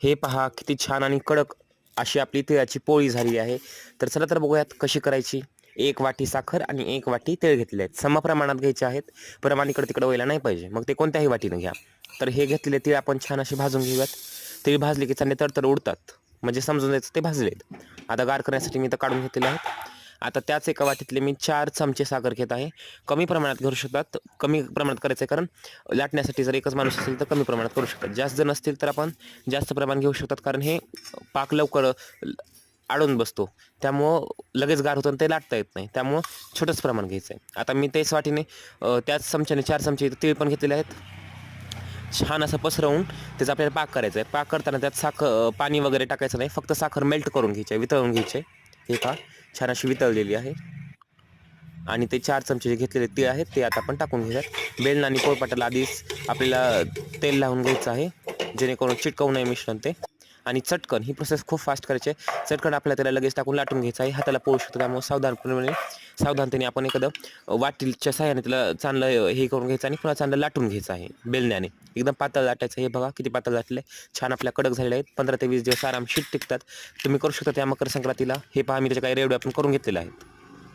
हे पहा किती छान आणि कडक अशी आपली तिळाची पोळी झाली आहे. तर चला तर बघूयात कशी करायची. 1 वाटी साखर आणि 1 वाटी तीळ घेतलेले आहेत. समप्रमाणात घ्यायचे आहेत. प्रमाण इकडं-तिकडं व्हायला नाही पाहिजे. मग ते कोणत्याही वाटीनं घ्या. तर हे घेतलेले तीळ आपण छान असे भाजून घेऊयात. तीळ भाजले की चांगले तडतड उडतात. म्हणजे समजून जायचं ते भाजलेत. आता गार करण्यासाठी मी इथं काढून घेतलेले आहेत. आता त्याच एका वाटीतले मी 4 चमचे साखर घेत आहे. कमी प्रमाणात घेऊ शकतात. कमी प्रमाणात करायचं आहे कारण लाटण्यासाठी जर एकच माणूस असेल तर कमी प्रमाणात करू शकतात. जास्त जण असतील तर आपण जास्त प्रमाण घेऊ शकतात कारण हे पाक लवकर अडून बसतो. त्यामुळं लगेच गार होतं आणि ते लाटता येत नाही. त्यामुळं छोटंच प्रमाण घ्यायचं आहे. आता मी त्याच वाटीने त्याच चमच्याने 4 चमचे तीळ पण घेतलेले आहेत. छान असं पसरवून त्याचा आपल्याला पाक करायचा आहे. पाक करताना त्यात पाणी वगैरे टाकायचं नाही. फक्त साखर मेल्ट करून घ्यायची आहे, वितळून घ्यायची आहे. हे पहा छान अशी वितळलेली आहे. आणि ते 4 चमचे जे घेतलेले तीळ आहेत ते आता आपण टाकून घेऊयात. बेलन आणि पोळपाटाला आधीच आपल्याला तेल लावून घ्यायचं आहे जेणेकरून चिटकवू नये मिश्रण ते. आणि चटकन ही प्रोसेस खूप फास्ट करायची आहे. चटकन आपल्याला त्याला लगेच टाकून लाटून घ्यायचं आहे. हाताला पोळू शकतो त्यामुळे सावधानतेने आपण एखादं वाटीच्या साहाय्याने त्याला चांगलं हे करून घ्यायचं आणि पुन्हा चांगलं लाटून घ्यायचं आहे बेलण्याने. एकदम पातळ लाटायचं. हे बघा किती पातळ लाटलं आहे. छान आपल्या कडक झालेले आहेत. 15 ते 20 दिवस आरामशीर टिकतात. तुम्ही करू शकता त्या मकर संक्रांतीला. हे पहा मी त्याच्या काही रेवड्या आपण करून घेतलेल्या आहेत.